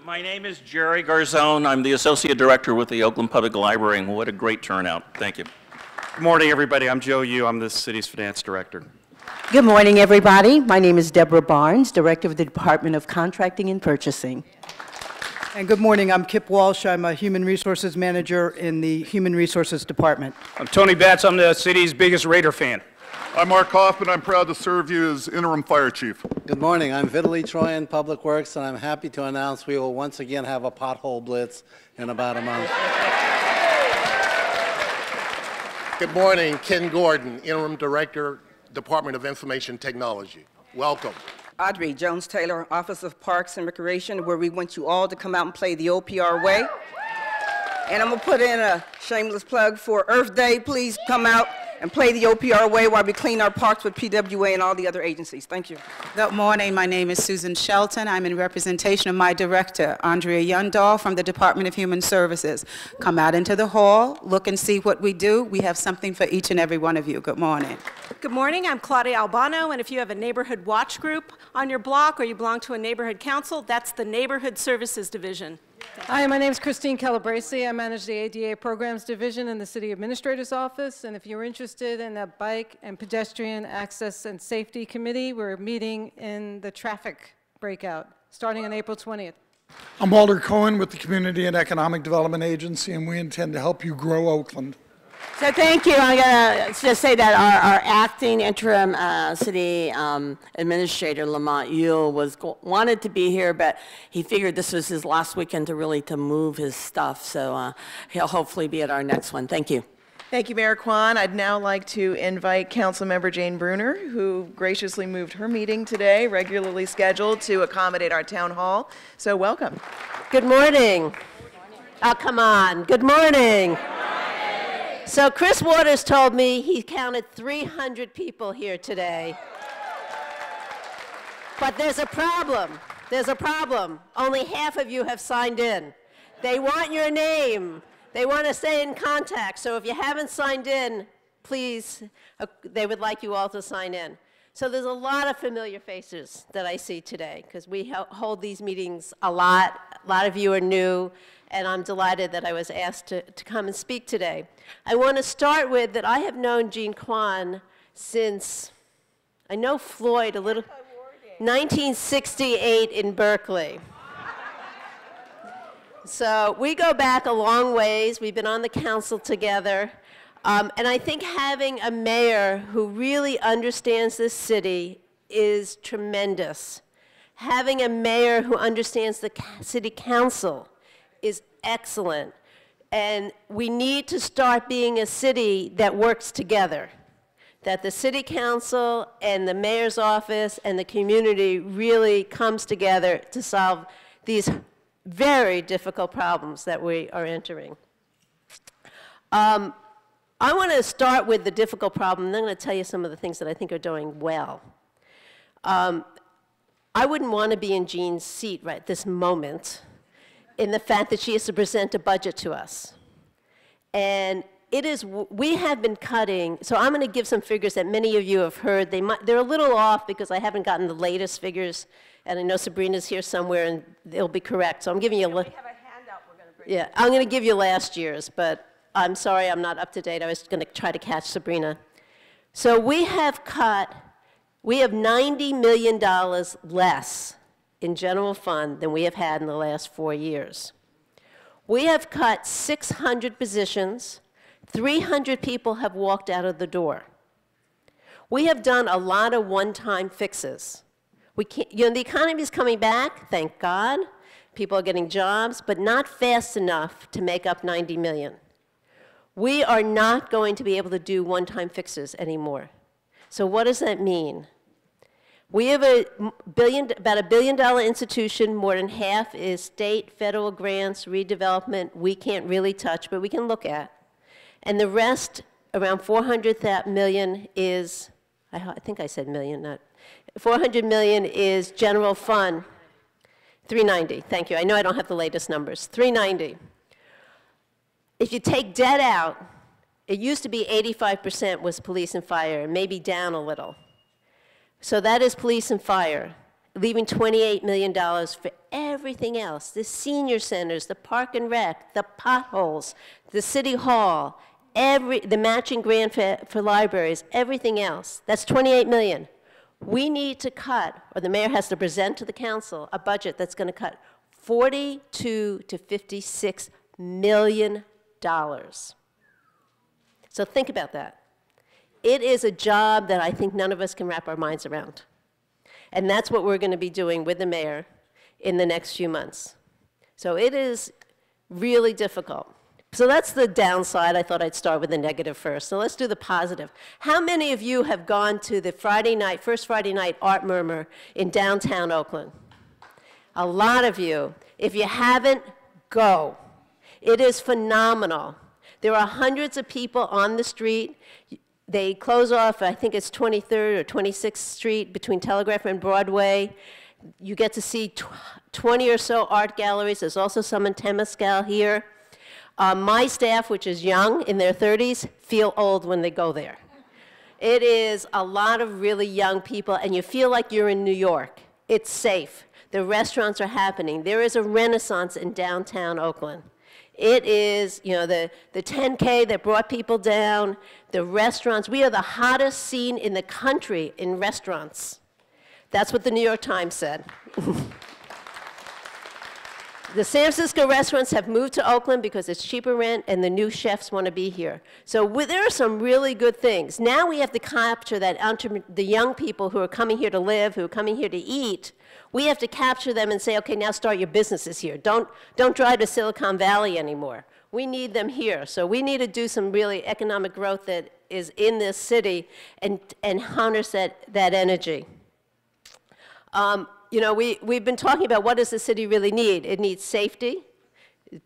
My name is Jerry Garzone. I'm the Associate Director with the Oakland Public Library, and what a great turnout. Thank you. Good morning, everybody. I'm Joe Yu. I'm the city's finance director. Good morning, everybody. My name is Deborah Barnes, Director of the Department of Contracting and Purchasing. And good morning. I'm Kip Walsh. I'm a Human Resources Manager in the Human Resources Department. I'm Tony Batts. I'm the city's biggest Raider fan. I'm Mark Hoffman. I'm proud to serve you as Interim Fire Chief. Good morning. I'm Vitaly Troyan, Public Works, and I'm happy to announce we will once again have a pothole blitz in about a month. Good morning. Ken Gordon, Interim Director, Department of Information Technology. Welcome. Audrey Jones-Taylor, Office of Parks and Recreation, where we want you all to come out and play the OPR way. And I'm going to put in a shameless plug for Earth Day. Please come out and play the OPR way while we clean our parks with PWA and all the other agencies. Thank you. Good morning. My name is Susan Shelton. I'm in representation of my director, Andrea Yundahl, from the Department of Human Services. Come out into the hall, look and see what we do. We have something for each and every one of you. Good morning. Good morning. I'm Claudia Albano, and if you have a neighborhood watch group on your block or you belong to a neighborhood council, that's the Neighborhood Services Division. Hi, my name is Christine Calabresi. I manage the ADA Programs Division in the City Administrator's Office, and if you're interested in a Bike and Pedestrian Access and Safety Committee, we're meeting in the traffic breakout starting on April 20th. I'm Walter Cohen with the Community and Economic Development Agency, and we intend to help you grow Oakland. So thank you. I'm going to just say that our acting interim city administrator, Lamont Yule, wanted to be here, but he figured this was his last weekend to move his stuff. So he'll hopefully be at our next one. Thank you. Thank you, Mayor Quan. I'd now like to invite Councilmember Jane Brunner, who graciously moved her meeting today, regularly scheduled, to accommodate our town hall. So welcome. Good morning. Oh, come on. Good morning. So Chris Waters told me he counted 300 people here today. But there's a problem. There's a problem. Only half of you have signed in. They want your name. They want to stay in contact. So if you haven't signed in, please, they would like you all to sign in. So there's a lot of familiar faces that I see today because we hold these meetings a lot. A lot of you are new, and I'm delighted that I was asked to come and speak today. I want to start with that I have known Gene Quan since, I know Floyd a little, 1968 in Berkeley. So we go back a long ways. We've been on the council together. And I think having a mayor who really understands this city is tremendous. Having a mayor who understands the city council is excellent. And we need to start being a city that works together, that the city council and the mayor's office and the community really comes together to solve these very difficult problems that we are entering. I want to start with the difficult problem, and then I'm going to tell you some of the things that I think are doing well. I wouldn't want to be in Jean's seat right this moment in the fact that she has to present a budget to us. And it is, we have been cutting, so I'm going to give some figures that many of you have heard. They're a little off because I haven't gotten the latest figures, and I know Sabrina's here somewhere and they'll be correct. So I'm giving you a little. We have a handout we're going to bring. Yeah, I'm going to give you last year's, but I'm sorry I'm not up to date. I was going to try to catch Sabrina. So we have $90 million less in general fund than we have had in the last 4 years. We have cut 600 positions. 300 people have walked out of the door. We have done a lot of one-time fixes. The economy is coming back, thank God. People are getting jobs, but not fast enough to make up 90 million. We are not going to be able to do one-time fixes anymore. So what does that mean? We have about $1 billion institution. More than half is state, federal grants, redevelopment. We can't really touch, but we can look at. And the rest, around 400 million is, I think I said million, not, 400 million is general fund. 390, thank you. I know I don't have the latest numbers. 390. If you take debt out, it used to be 85% was police and fire, maybe down a little. So that is police and fire. leaving $28 million for everything else, the senior centers, the park and rec, the potholes, the city hall, the matching grant for libraries, everything else. That's $28 million. We need to cut, or the mayor has to present to the council, a budget that's going to cut $42 to $56 million. So think about that. It is a job that I think none of us can wrap our minds around. And that's what we're going to be doing with the mayor in the next few months. So it is really difficult. So that's the downside. I thought I'd start with the negative first. So let's do the positive. How many of you have gone to the first Friday night Art Murmur in downtown Oakland? A lot of you. If you haven't, go. It is phenomenal. There are hundreds of people on the street. They close off, I think it's 23rd or 26th Street between Telegraph and Broadway. You get to see 20 or so art galleries. There's also some in Temescal here. My staff, which is young, in their 30s, feel old when they go there. It is a lot of really young people, and you feel like you're in New York. It's safe. The restaurants are happening. There is a renaissance in downtown Oakland. It is, you know, the 10K that brought people down, the restaurants. We are the hottest scene in the country in restaurants. That's what the New York Times said. The San Francisco restaurants have moved to Oakland because it's cheaper rent and the new chefs want to be here. So there are some really good things. Now we have to capture the young people who are coming here to live, who are coming here to eat. We have to capture them and say, okay, now start your businesses here. Don't drive to Silicon Valley anymore. We need them here. So we need to do some really economic growth that is in this city and harness that energy. You know, we've been talking about what does the city really need. It needs safety.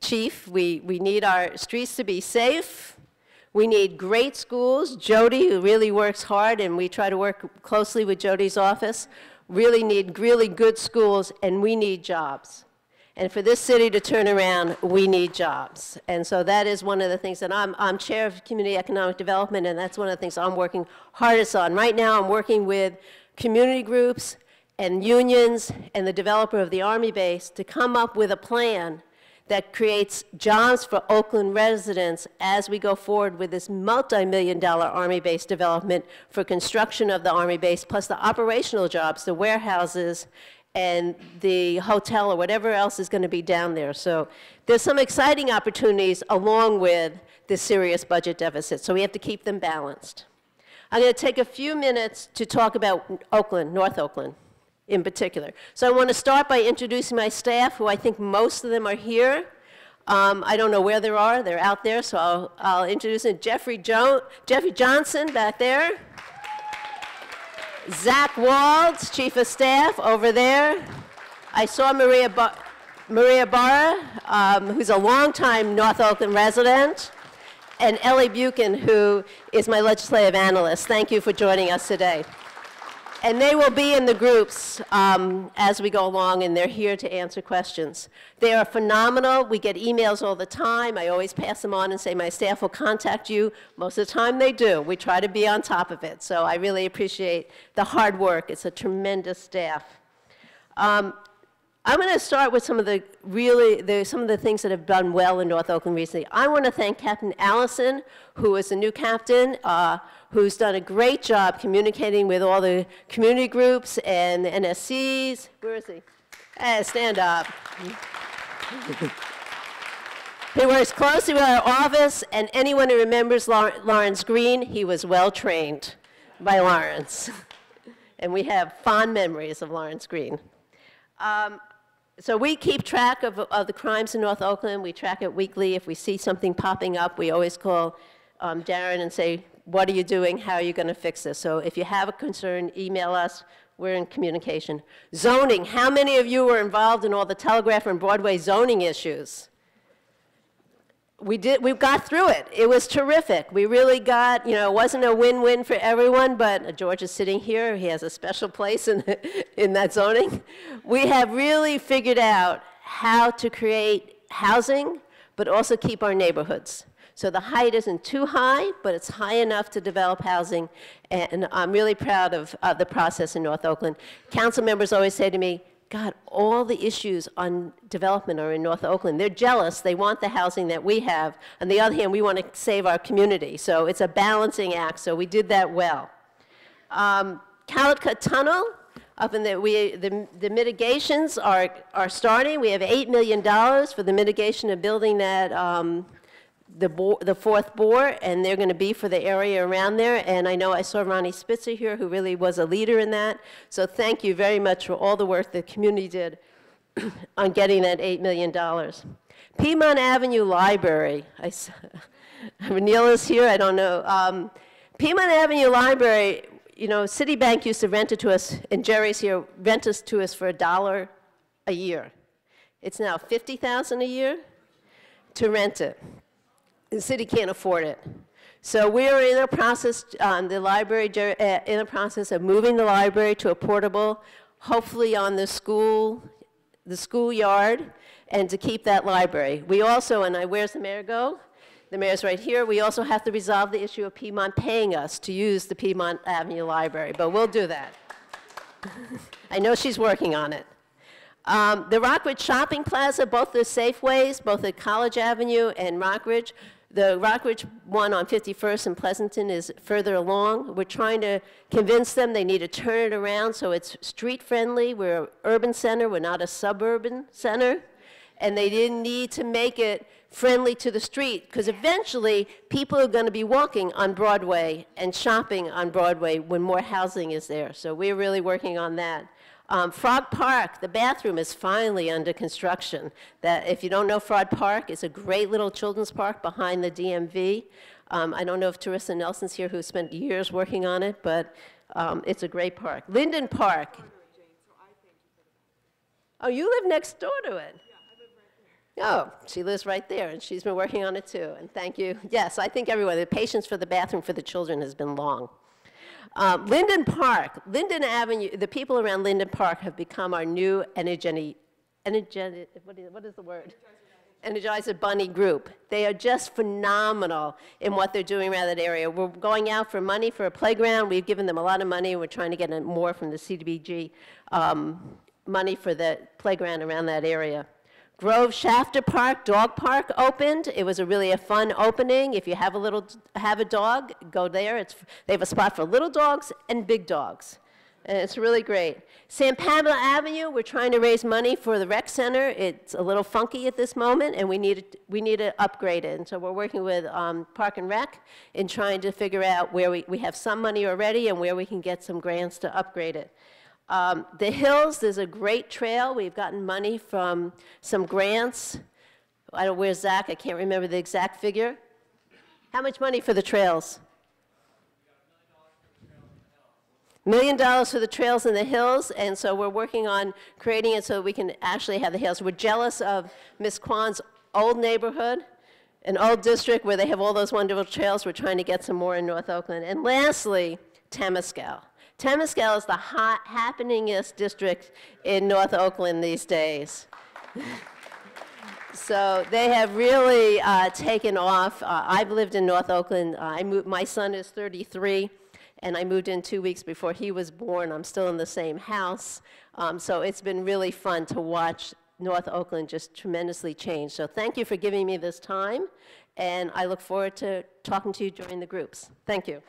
Chief, we need our streets to be safe. We need great schools. Jody, who really works hard, and we try to work closely with Jody's office, really need really good schools, and we need jobs. And for this city to turn around, we need jobs. And so that is one of the things that I'm chair of community economic development, and that's one of the things I'm working hardest on. Right now, I'm working with community groups and unions and the developer of the Army base to come up with a plan that creates jobs for Oakland residents as we go forward with this multi-million-dollar Army base development for construction of the Army base, plus the operational jobs, the warehouses, and the hotel or whatever else is going to be down there. So there's some exciting opportunities along with the serious budget deficit, so we have to keep them balanced. I'm going to take a few minutes to talk about Oakland, North Oakland in particular. So I want to start by introducing my staff, who I think most of them are here. I don't know where they are. They're out there, so I'll introduce them. Jeffrey Johnson back there. Zach Walds, Chief of Staff, over there. I saw Maria Barra, who's a longtime North Oakland resident, and Ellie Buchan, who is my legislative analyst. Thank you for joining us today. And they will be in the groups as we go along, and they're here to answer questions. They are phenomenal. We get emails all the time. I always pass them on and say my staff will contact you. Most of the time they do. We try to be on top of it. So I really appreciate the hard work. It's a tremendous staff. I'm going to start with some of the things that have done well in North Oakland recently. I want to thank Captain Allison, who is the new captain, who's done a great job communicating with all the community groups and the NSCs. Where is he? Hey, stand up. He works closely with our office, and anyone who remembers Lawrence Green, he was well trained by Lawrence. And we have fond memories of Lawrence Green. So we keep track of the crimes in North Oakland. We track it weekly. If we see something popping up, we always call Darren and say, what are you doing? How are you going to fix this? So if you have a concern, email us. We're in communication. Zoning. How many of you were involved in all the Telegraph and Broadway zoning issues? We got through it. It was terrific. We really got, you know, it wasn't a win-win for everyone, but George is sitting here. He has a special place in that zoning. We have really figured out how to create housing, but also keep our neighborhoods. So the height isn't too high, but it's high enough to develop housing, and I'm really proud of the process in North Oakland. Council members always say to me, God, all the issues on development are in North Oakland. They're jealous. They want the housing that we have. On the other hand, we want to save our community. So it's a balancing act. So we did that well. Calicut Tunnel, up in the mitigations are starting. We have $8 million for the mitigation of building that the fourth bore, and they're going to be for the area around there. And I know I saw Ronnie Spitzer here, who really was a leader in that. So thank you very much for all the work the community did on getting that $8 million. Piedmont Avenue Library. Neil is here, I don't know. Piedmont Avenue Library, you know, Citibank used to rent it to us, and Jerry's here, rent it to us for $1 a year. It's now $50,000 a year to rent it. The city can't afford it. So we are in a process, the library, in a process of moving the library to a portable, hopefully on the schoolyard, and to keep that library. We also, and where's the mayor go? The mayor's right here. We also have to resolve the issue of Piedmont paying us to use the Piedmont Avenue Library, but we'll do that. I know she's working on it. The Rockridge Shopping Plaza, both the Safeways, both at College Avenue and Rockridge. The Rockridge one on 51st and Pleasanton is further along. We're trying to convince them they need to turn it around so it's street friendly. We're an urban center, we're not a suburban center. And they didn't need to make it friendly to the street, because eventually people are going to be walking on Broadway and shopping on Broadway when more housing is there. So we're really working on that. Frog Park, the bathroom is finally under construction. That, if you don't know Frog Park, it's a great little children's park behind the DMV. I don't know if Teresa Nelson's here, who spent years working on it, but it's a great park. Linden Park. Oh, you live next door to it? Oh, she lives right there, and she's been working on it too, and thank you. Yes, I think everyone, the patience for the bathroom for the children has been long. Linden Park, Linden Avenue, the people around Linden Park have become our new what is the word? Energizer Bunny group. They are just phenomenal in what they're doing around that area. We're going out for money for a playground. We've given them a lot of money. We're trying to get more from the CDBG money for the playground around that area. Grove Shafter Park, dog park opened. It was a fun opening. If you have a dog, go there. They have a spot for little dogs and big dogs. And it's really great. San Pablo Avenue, we're trying to raise money for the rec center. It's a little funky at this moment, and we need to upgrade it. And so we're working with Park and Rec in trying to figure out where we have some money already and where we can get some grants to upgrade it. The Hills, there's a great trail. We've gotten money from some grants. Where's Zach? I can't remember the exact figure. How much money for the trails? $1 million for the trails in the hills, and so we're working on creating it so we can actually have the hills. We're jealous of Miss Quan's old neighborhood, an old district where they have all those wonderful trails. We're trying to get some more in North Oakland. And lastly, Temescal. Temescal is the happeningest district in North Oakland these days. So they have really taken off. I've lived in North Oakland. My son is 33, and I moved in 2 weeks before he was born. I'm still in the same house. So it's been really fun to watch North Oakland just tremendously change. So thank you for giving me this time, and I look forward to talking to you during the groups. Thank you.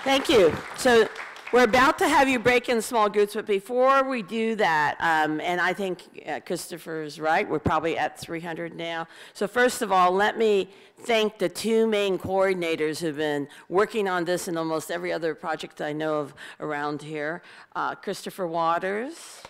Thank you. So we're about to have you break in small groups, but before we do that, and I think Christopher's right, we're probably at 300 now. So first of all, let me thank the two main coordinators who've been working on this and almost every other project I know of around here. Christopher Waters